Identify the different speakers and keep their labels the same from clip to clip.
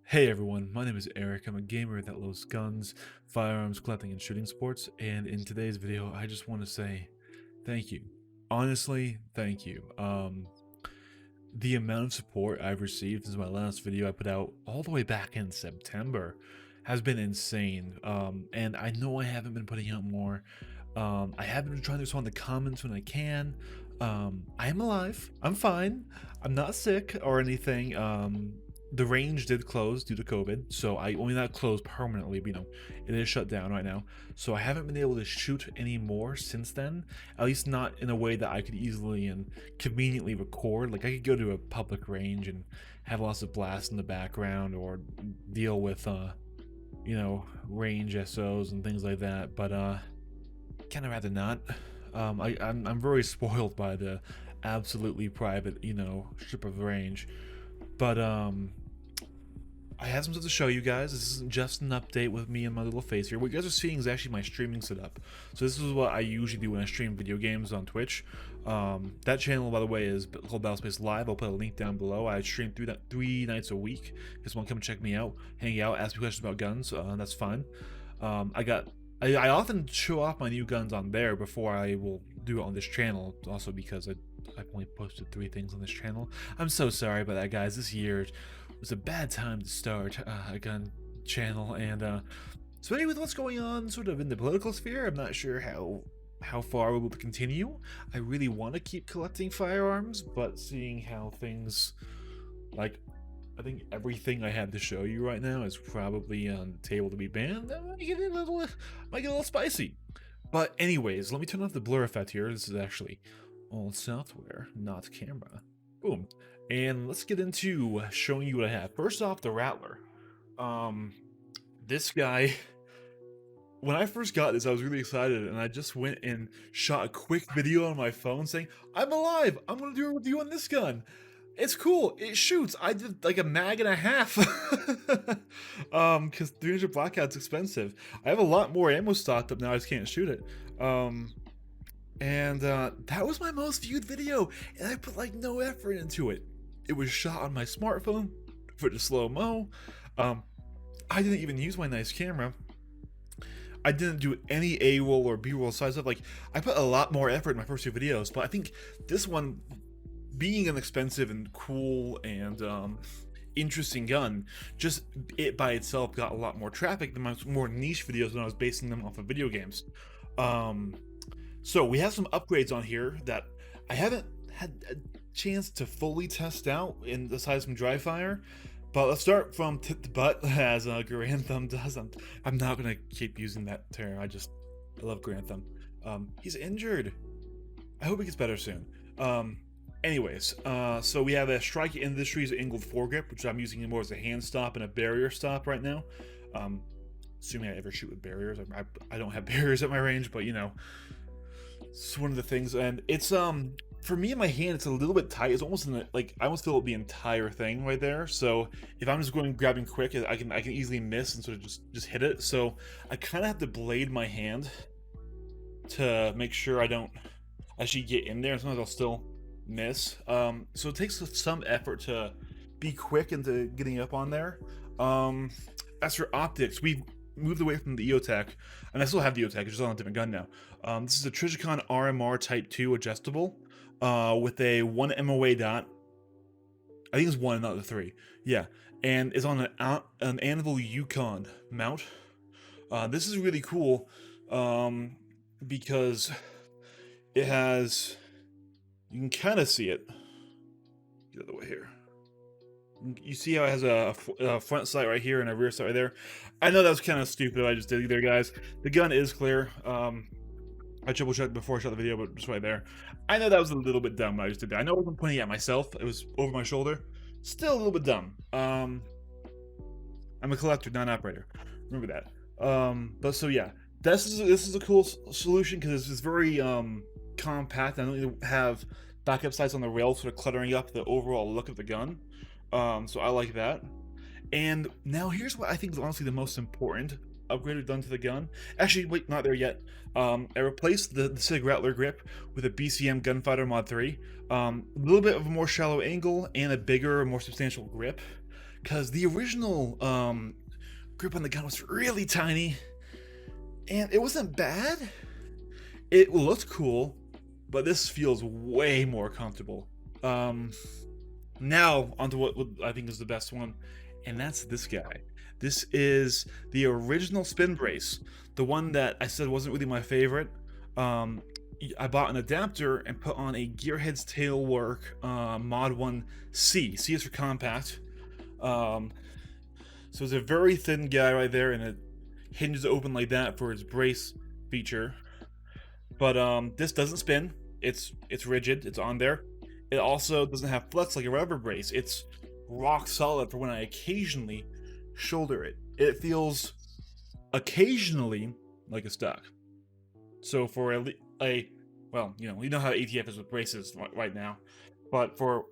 Speaker 1: Hey everyone, my name is Eric. I'm a gamer that loves guns, firearms, collecting, and shooting sports. And in today's video, I just want to say thank you. Honestly, thank you. The amount of support I've received since my last video I put out all the way back in September has been insane. And I know I haven't been putting out more. I have been trying to respond to comments when I can. I am alive. I'm fine. I'm not sick or anything. The range did close due to COVID, so I only not closed permanently, but it is shut down right now. So I haven't been able to shoot anymore since then, at least not in a way that I could easily and conveniently record. Like I could go to a public range and have lots of blasts in the background or deal with range SOs and things like that, but kind of rather not. I'm very spoiled by the absolutely private, strip of range. But I have some stuff to show you guys. This isn't just an update with me and my little face here. What you guys are seeing is actually my streaming setup. So this is what I usually do when I stream video games on Twitch. That channel, by the way, is called Battlespace Live. I'll put a link down below. I stream three nights a week. If you want to come check me out, hang out, ask me questions about guns, that's fine. I often show off my new guns on there before I will do it on this channel, also because I've only posted 3 things on this channel. I'm so sorry about that, guys. This year was a bad time to start a gun channel, and so anyway, with what's going on sort of in the political sphere, I'm not sure how far we will continue. I really want to keep collecting firearms, but seeing how things, like, I think everything I have to show you right now is probably on the table to be banned. That might get a little spicy. But anyways, let me turn off the blur effect here. This is actually all software, not camera. Boom. And let's get into showing you what I have. First off, the Rattler. This guy, when I first got this, I was really excited, and I just went and shot a quick video on my phone saying, I'm alive! I'm gonna do a review on this gun! It's cool. It shoots. I did like a mag and a half. Because 300 Blackout's expensive. I have a lot more ammo stocked up now. I just can't shoot it. That was my most viewed video, and I put like no effort into it. It was shot on my smartphone for the slow-mo. I didn't even use my nice camera. I didn't do any A-roll or B-roll side stuff. Like, I put a lot more effort in my first 2 videos, but I think this one, being an expensive and cool and interesting gun, just it by itself got a lot more traffic than my more niche videos when I was basing them off of video games. So we have some upgrades on here that I haven't had a chance to fully test out in the size from dry fire. But let's start from tip to butt, as Grantham does. I'm not gonna keep using that term. I love Grantham. He's injured. I hope he gets better soon. Anyways, so we have a Strike Industries angled foregrip, which I'm using more as a hand stop and a barrier stop right now. Assuming I ever shoot with barriers. I don't have barriers at my range, but it's one of the things. And it's for me in my hand, it's a little bit tight. It's almost like I almost feel the entire thing right there. So if I'm just grabbing quick, I can easily miss and sort of just hit it. So I kind of have to blade my hand to make sure I don't actually get in there. And sometimes I'll still miss. So it takes some effort to be quick into getting up on there. As for optics, we've moved away from the EOTech, and I still have the EOTech, it's just on a different gun now. This is a Trijicon RMR Type 2 adjustable with a 1 MOA dot. I think it's 1, not the 3. Yeah, and it's on an Anvil Yukon mount. This is really cool because it has, you can kind of see it. Get out of the way here. You see how it has a front sight right here and a rear sight right there? I know that was kind of stupid what I just did there, guys. The gun is clear. I triple checked before I shot the video, but just right there. I know that was a little bit dumb what I just did there. I know I wasn't pointing at myself. It was over my shoulder. Still a little bit dumb. I'm a collector, not an operator. Remember that. But so yeah, this is a cool solution because it's very compact. I don't need to have backup sights on the rail sort of cluttering up the overall look of the gun. So I like that. And now here's what I think is honestly the most important upgrade we've done to the gun. Actually, wait, not there yet. I replaced the SIG Rattler grip with a BCM Gunfighter Mod 3. A little bit of a more shallow angle and a bigger, more substantial grip. because the original grip on the gun was really tiny, and it wasn't bad. It looked cool, but this feels way more comfortable. Now onto what I think is the best one, and that's this guy. This is the original spin brace, the one that I said wasn't really my favorite. I bought an adapter and put on a Gearheads Tailwork Mod 1 C. C is for compact. So it's a very thin guy right there, and it hinges open like that for its brace feature. But this doesn't spin. It's rigid. It's on there. It also doesn't have flex like a rubber brace. It's rock solid for when I occasionally shoulder it. It feels occasionally like a stock. So for a well, you know how ATF is with braces right now, but for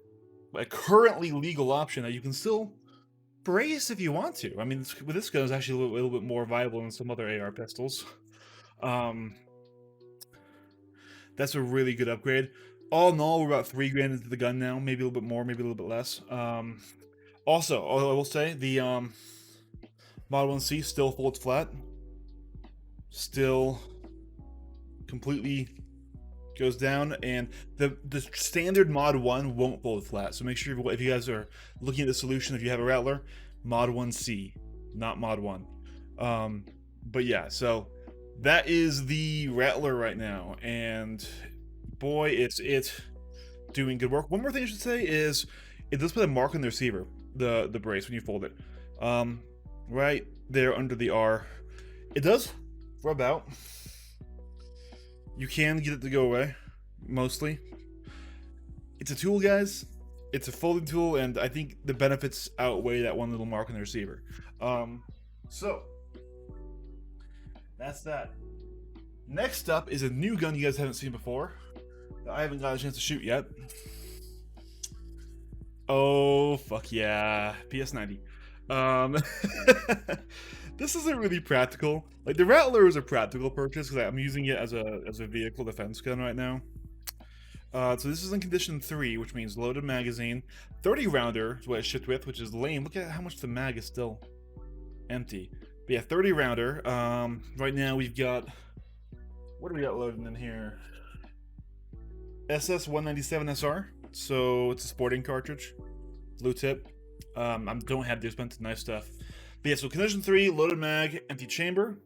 Speaker 1: a currently legal option that you can still brace if you want to. I mean, with this gun, it's actually a little bit more viable than some other AR pistols. That's a really good upgrade. All in all, we're about $3 grand into the gun now. Maybe a little bit more, maybe a little bit less. Also, I will say the Mod 1C still folds flat. Still completely goes down, and the standard Mod 1 won't fold flat. So make sure if you guys are looking at the solution, if you have a Rattler, Mod 1C, not Mod 1. But yeah, so that is the Rattler right now, and boy, it's doing good work. One more thing I should say is it does put a mark on the receiver, the brace, when you fold it. Right there under the R. It does rub out. You can get it to go away, mostly. It's a tool, guys. It's a folding tool, and I think the benefits outweigh that one little mark on the receiver. So that's that. Next up is a new gun you guys haven't seen before that I haven't got a chance to shoot yet. Oh, fuck yeah. PS90. This isn't really practical. Like, the Rattler is a practical purchase because I'm using it as a vehicle defense gun right now. So this is in condition 3, which means loaded magazine. 30 rounder is what it's shipped with, which is lame. Look at how much the mag is still empty. But yeah, 30 rounder. Right now we've got, what do we got loaded in here? SS197SR. So it's a sporting cartridge, blue tip. I don't have the expensive knife stuff. But yeah, so condition 3, loaded mag, empty chamber.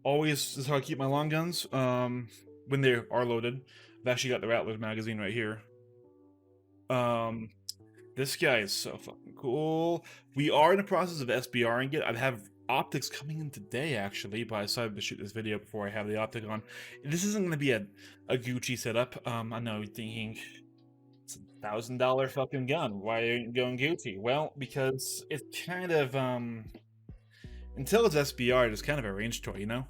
Speaker 1: Always is how I keep my long guns when they are loaded. I've actually got the Rattler magazine right here. This guy is so fucking cool. We are in the process of SBRing it. I have optics coming in today, actually, but I decided to shoot this video before I have the optic on. This isn't going to be a Gucci setup. I know you're thinking, it's $1,000 fucking gun. Why are you going Gucci? Well, because it's kind of, until it's SBR, it's kind of a range toy, you know?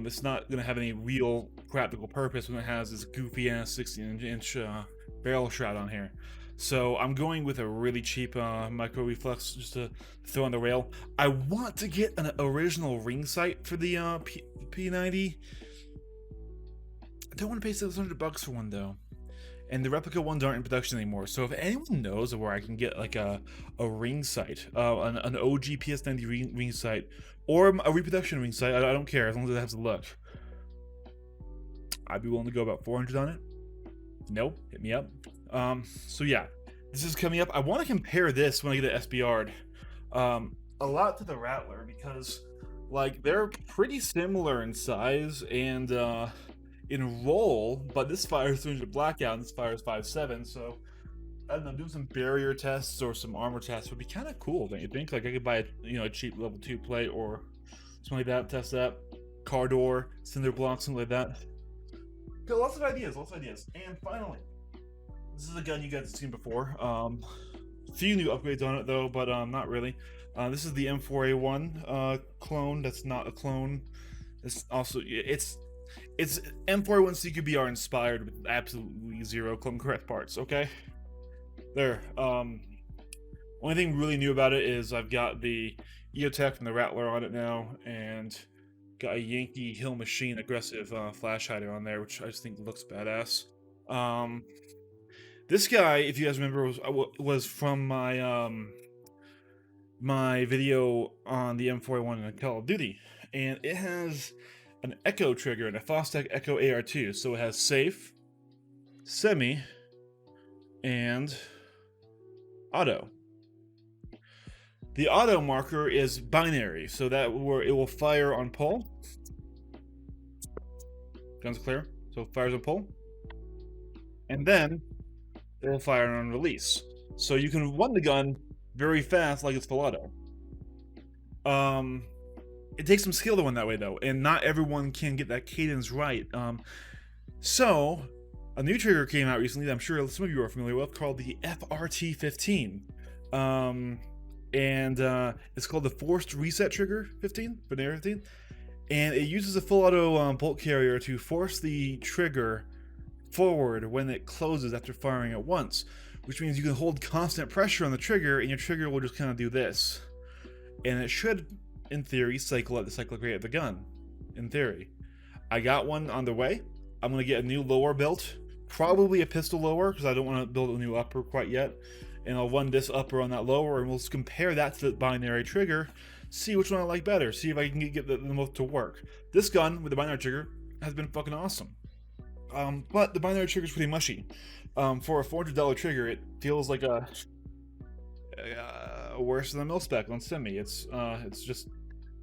Speaker 1: It's not going to have any real practical purpose when it has this goofy-ass 16-inch barrel shroud on here. So I'm going with a really cheap micro reflex just to throw on the rail. I want to get an original ring sight for the P90. I don't want to pay $600 for one though. And the replica ones aren't in production anymore. So if anyone knows where I can get like a ring sight, an OG PS90 ring sight, or a reproduction ring sight, I don't care as long as it has a look. I'd be willing to go about 400 on it. Nope, hit me up. So yeah, this is coming up. I want to compare this when I get it SBR'd a lot to the Rattler because like they're pretty similar in size and in roll, but this fires 300 blackout and this fires 5.7, so I don't know, doing some barrier tests or some armor tests would be kind of cool, don't you think? Like I could buy a cheap level 2 plate or something like that, test that. Car door, cinder block, something like that. Got lots of ideas. And finally, this is a gun you guys have seen before. A few new upgrades on it though, but not really. This is the M4A1 clone. That's not a clone. It's also it's M4A1 CQBR inspired with absolutely zero clone correct parts. Okay, there. Only thing really new about it is I've got the EOTech from the Rattler on it now, and got a Yankee Hill Machine aggressive flash hider on there, which I just think looks badass. This guy, if you guys remember, was from my my video on the M4A1 in Call of Duty, and it has an Echo trigger and a Fostech Echo AR2. So it has safe, semi, and auto. The auto marker is binary, so that where it will fire on pull. Gun's clear, so it fires on pull, and then it will fire on release. So you can run the gun very fast, like it's full auto. It takes some skill to run that way though, and not everyone can get that cadence right. So a new trigger came out recently that I'm sure some of you are familiar with, called the FRT15. It's called the Forced Reset Trigger 15, Binary 15, and it uses a full auto bolt carrier to force the trigger forward when it closes after firing at once, which means you can hold constant pressure on the trigger and your trigger will just kind of do this, and it should, in theory, cycle at the cyclic rate of the gun. In theory, I got one on the way. I'm gonna get a new lower built, probably a pistol lower, because I don't want to build a new upper quite yet, and I'll run this upper on that lower, and we'll compare that to the binary trigger, see which one I like better, see if I can get the both to work. This gun with the binary trigger has been fucking awesome. But the binary trigger is pretty mushy. For a $400 trigger, it feels like a worse than a mil-spec on semi. It's just,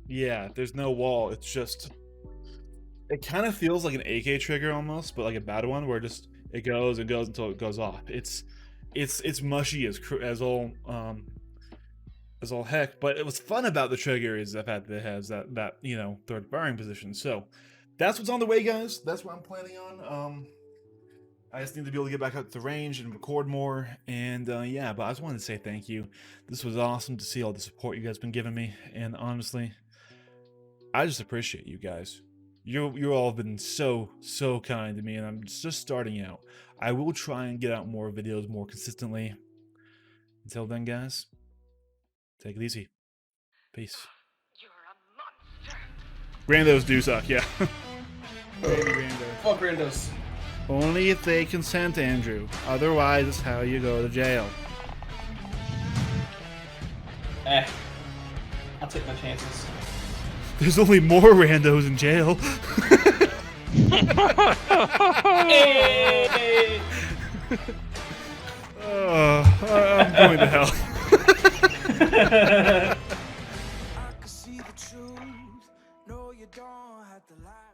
Speaker 1: yeah, there's no wall. It's just, it kind of feels like an AK trigger almost, but like a bad one where just it goes and goes until it goes off. It's mushy as all heck. But what's fun about the trigger is the fact that it has that you know, third firing position. So that's what's on the way, guys. That's what I'm planning on. I just need to be able to get back out to the range and record more, and yeah, but I just wanted to say thank you. This was awesome to see all the support you guys been giving me, and honestly, I just appreciate you guys. You all have been so kind to me, and I'm just starting out. I will try and get out more videos more consistently. Until then, guys, take it easy. Peace. Randos do suck, yeah.
Speaker 2: Fuck randos.
Speaker 1: Only if they consent, Andrew. Otherwise, it's how you go to jail.
Speaker 2: I'll take my chances.
Speaker 1: There's only more randos in jail.
Speaker 2: Hey!
Speaker 1: I'm going to hell.
Speaker 3: I can see the truth. No, you don't have to lie.